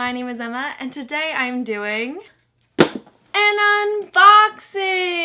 my name is Emma, and today I'm doing an unboxing!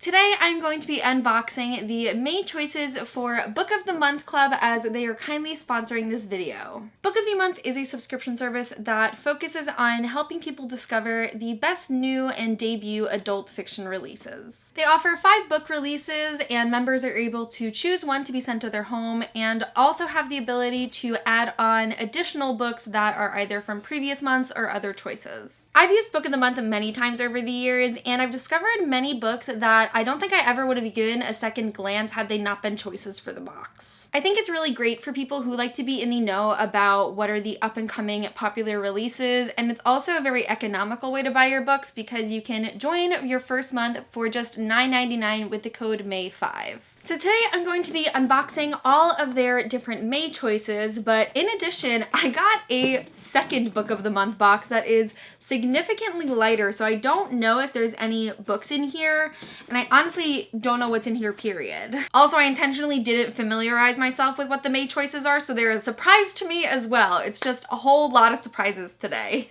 Today I'm going to be unboxing the May choices for Book of the Month Club, as they are kindly sponsoring this video. Book of the Month is a subscription service that focuses on helping people discover the best new and debut adult fiction releases. They offer 5 book releases, and members are able to choose one to be sent to their home, and also have the ability to add on additional books that are either from previous months or other choices. I've used Book of the Month many times over the years, and I've discovered many books that I don't think I ever would have given a second glance had they not been choices for the box. I think it's really great for people who like to be in the know about what are the up-and-coming popular releases, and it's also a very economical way to buy your books because you can join your first month for just $9.99 with the code MAY5. So today I'm going to be unboxing all of their different May choices, but in addition, I got a second Book of the Month box that is significantly lighter, so I don't know if there's any books in here, and I honestly don't know what's in here, period. Also, I intentionally didn't familiarize myself with what the May choices are, so they're a surprise to me as well. It's just a whole lot of surprises today.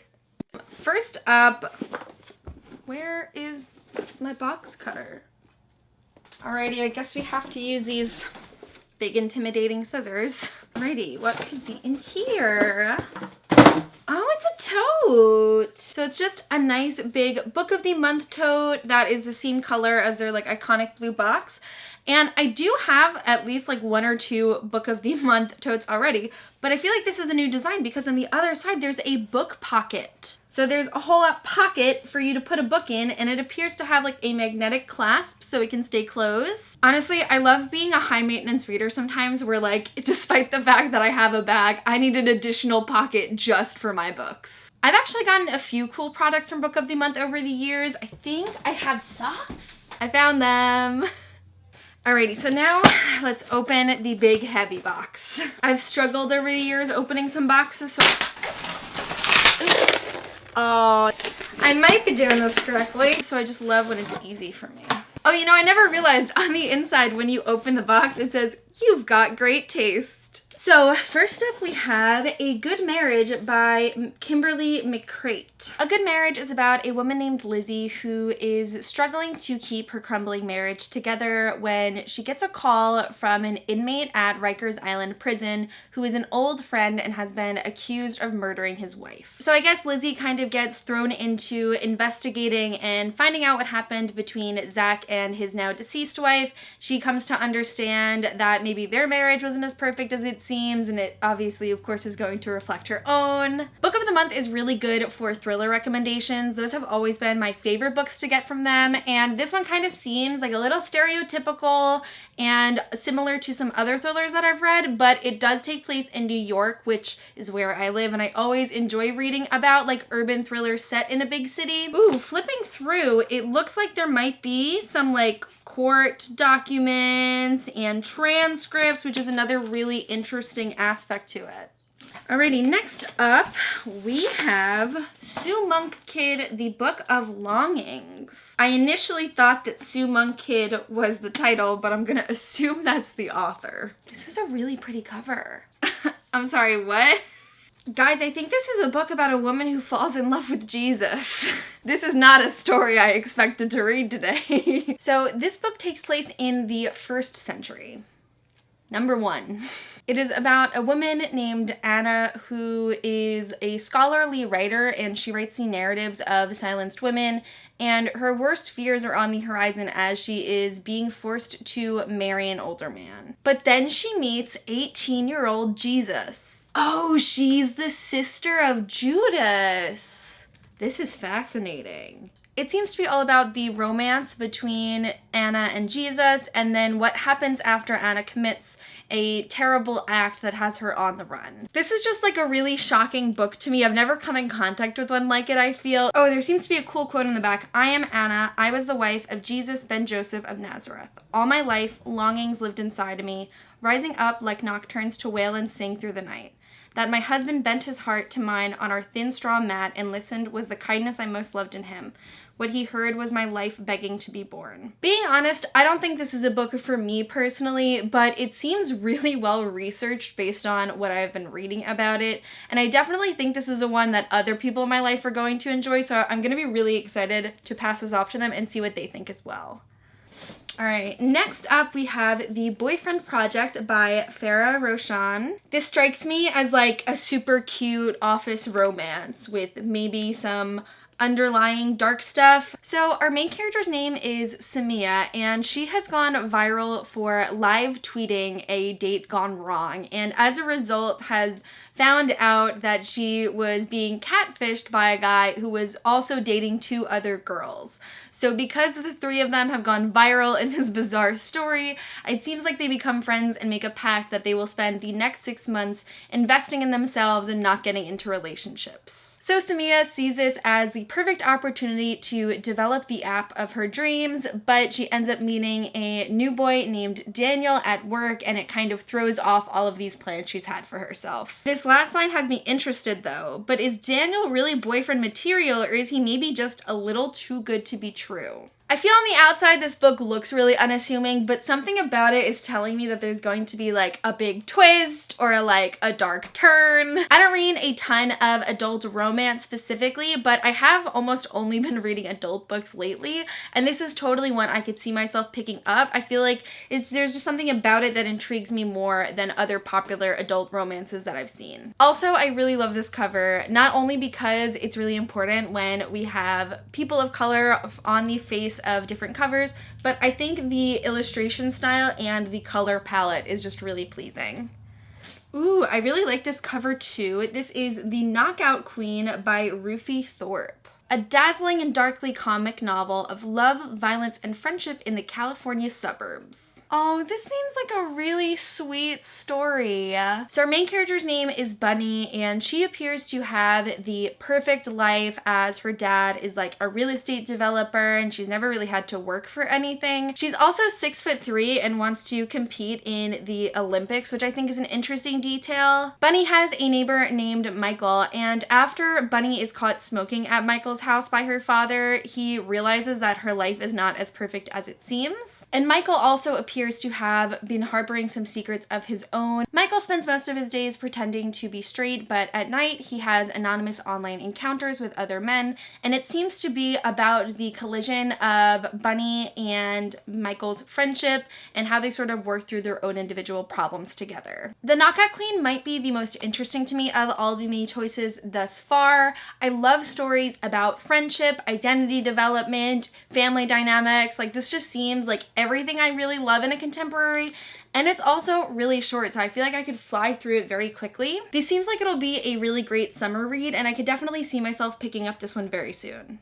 First up, where is my box cutter? Alrighty, I guess we have to use these big intimidating scissors. Alrighty, what could be in here? Oh, it's a tote. So it's just a nice big Book of the Month tote that is the same color as their like iconic blue box. And I do have at least like 1 or 2 Book of the Month totes already, but I feel like this is a new design because on the other side there's a book pocket. So there's a whole pocket for you to put a book in, and it appears to have like a magnetic clasp so it can stay closed. Honestly, I love being a high maintenance reader sometimes where like, despite the fact that I have a bag, I need an additional pocket just for my books. I've actually gotten a few cool products from Book of the Month over the years. I think I have socks. I found them. Alrighty, so now let's open the big heavy box. I've struggled over the years opening some boxes, so oh, I might be doing this correctly. So I just love when it's easy for me. Oh, you know, I never realized on the inside when you open the box, it says, "You've got great taste." So first up we have A Good Marriage by Kimberly McCreight. A Good Marriage is about a woman named Lizzie who is struggling to keep her crumbling marriage together when she gets a call from an inmate at Rikers Island prison who is an old friend and has been accused of murdering his wife. So I guess Lizzie kind of gets thrown into investigating and finding out what happened between Zach and his now deceased wife. She comes to understand that maybe their marriage wasn't as perfect as it seems, and it obviously, of course, is going to reflect her own. Book of the Month is really good for thriller recommendations. Those have always been my favorite books to get from them, and this one kind of seems like a little stereotypical and similar to some other thrillers that I've read, but it does take place in New York, which is where I live, and I always enjoy reading about like urban thrillers set in a big city. Ooh, flipping through, it looks like there might be some like court documents and transcripts, which is another really interesting aspect to it. Alrighty, next up we have Sue Monk Kid, the Book of Longings. I initially thought that Sue Monk Kid was the title, but I'm gonna assume that's the author. This is a really pretty cover. I'm sorry, what? Guys, I think this is a book about a woman who falls in love with Jesus. This is not a story I expected to read today. So this book takes place in the 1st century. Number 1. It is about a woman named Anna who is a scholarly writer, and she writes the narratives of silenced women, and her worst fears are on the horizon as she is being forced to marry an older man. But then she meets 18-year-old Jesus. Oh, she's the sister of Judas. This is fascinating. It seems to be all about the romance between Anna and Jesus, and then what happens after Anna commits a terrible act that has her on the run. This is just like a really shocking book to me. I've never come in contact with one like it, I feel. Oh, there seems to be a cool quote in the back. "I am Anna. I was the wife of Jesus ben Joseph of Nazareth. All my life, longings lived inside of me, rising up like nocturnes to wail and sing through the night. that my husband bent his heart to mine on our thin straw mat and listened was the kindness I most loved in him. What he heard was my life begging to be born. Being honest, I don't think this is a book for me personally, but it seems really well researched based on what I've been reading about it, and I definitely think this is a one that other people in my life are going to enjoy, so I'm going to be really excited to pass this off to them and see what they think as well. Alright, next up we have The Boyfriend Project by Rosin. This strikes me as like a super cute office romance with maybe some underlying dark stuff. So our main character's name is Samia, and she has gone viral for live tweeting a date gone wrong, and as a result has found out that she was being catfished by a guy who was also dating 2 other girls. So because the 3 of them have gone viral in this bizarre story, it seems like they become friends and make a pact that they will spend the next 6 months investing in themselves and not getting into relationships. So Samia sees this as the perfect opportunity to develop the app of her dreams, but she ends up meeting a new boy named Daniel at work, and it kind of throws off all of these plans she's had for herself. This last line has me interested though, but is Daniel really boyfriend material, or is he maybe just a little too good to be true? I feel on the outside this book looks really unassuming, but something about it is telling me that there's going to be like a big twist or like a dark turn. I don't read a ton of adult romance specifically, but I have almost only been reading adult books lately, and this is totally one I could see myself picking up. I feel like there's just something about it that intrigues me more than other popular adult romances that I've seen. Also, I really love this cover, not only because it's really important when we have people of color on the face of different covers, but I think the illustration style and the color palette is just really pleasing. Ooh, I really like this cover too. This is The Knockout Queen by Rufi Thorpe. A dazzling and darkly comic novel of love, violence, and friendship in the California suburbs. Oh, this seems like a really sweet story. So our main character's name is Bunny, and she appears to have the perfect life as her dad is like a real estate developer and she's never really had to work for anything. She's also 6'3" and wants to compete in the Olympics, which I think is an interesting detail. Bunny has a neighbor named Michael, and after Bunny is caught smoking at Michael's house by her father, he realizes that her life is not as perfect as it seems. And Michael also appears to have been harboring some secrets of his own. Michael spends most of his days pretending to be straight, but at night he has anonymous online encounters with other men, and it seems to be about the collision of Bunny and Michael's friendship and how they sort of work through their own individual problems together. The Knockout Queen might be the most interesting to me of all the many choices thus far. I love stories about friendship, identity development, family dynamics. Like, this just seems like everything I really love in a contemporary, and it's also really short, so I feel like I could fly through it very quickly. This seems like it'll be a really great summer read, and I could definitely see myself picking up this one very soon.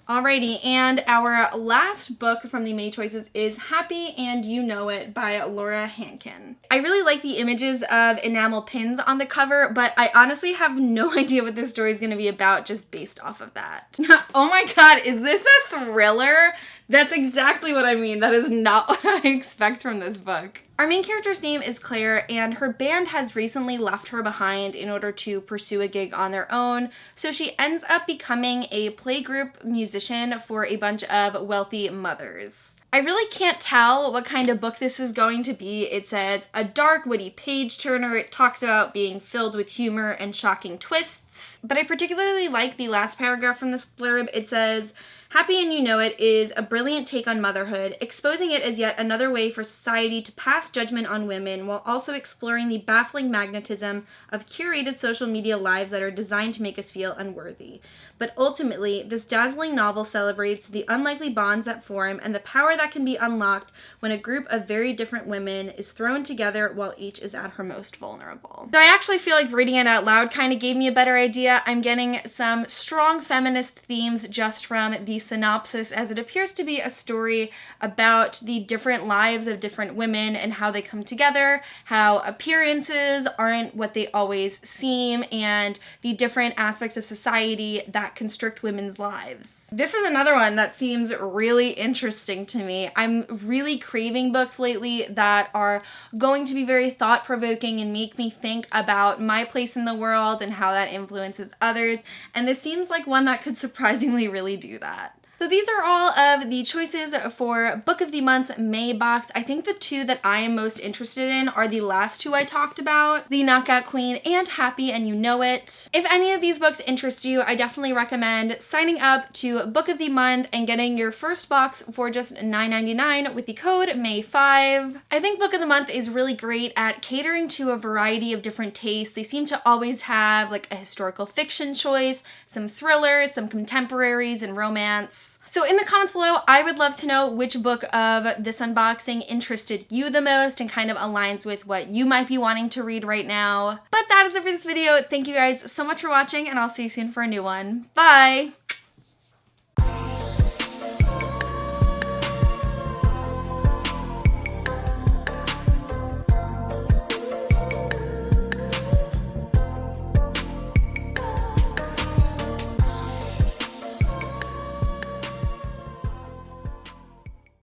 Alrighty, and our last book from the May choices is Happy and You Know It by Laura Hankin. I really like the images of enamel pins on the cover, but I honestly have no idea what this story is going to be about just based off of that. Oh my god, is this a thriller? That's exactly what I mean. That is not what I expect from this book. Our main character's name is Claire, and her band has recently left her behind in order to pursue a gig on their own, so she ends up becoming a playgroup musician for a bunch of wealthy mothers. I really can't tell what kind of book this is going to be. It says, a dark, witty page-turner. It talks about being filled with humor and shocking twists. But I particularly like the last paragraph from this blurb. It says, Happy and You Know It is a brilliant take on motherhood, exposing it as yet another way for society to pass judgment on women while also exploring the baffling magnetism of curated social media lives that are designed to make us feel unworthy. But ultimately, this dazzling novel celebrates the unlikely bonds that form and the power that can be unlocked when a group of very different women is thrown together while each is at her most vulnerable. So I actually feel like reading it out loud kind of gave me a better idea. I'm getting some strong feminist themes just from the the synopsis, as it appears to be a story about the different lives of different women and how they come together, how appearances aren't what they always seem, and the different aspects of society that constrict women's lives. This is another one that seems really interesting to me. I'm really craving books lately that are going to be very thought-provoking and make me think about my place in the world and how that influences others, and this seems like one that could surprisingly really do that. So these are all of the choices for Book of the Month's May box. I think the two that I am most interested in are the last two I talked about, The Knockout Queen and Happy and You Know It. If any of these books interest you, I definitely recommend signing up to Book of the Month and getting your first box for just $9.99 with the code May5. I think Book of the Month is really great at catering to a variety of different tastes. They seem to always have like a historical fiction choice, some thrillers, some contemporaries, and romance. So in the comments below, I would love to know which book of this unboxing interested you the most and kind of aligns with what you might be wanting to read right now. But that is it for this video. Thank you guys so much for watching, and I'll see you soon for a new one. Bye!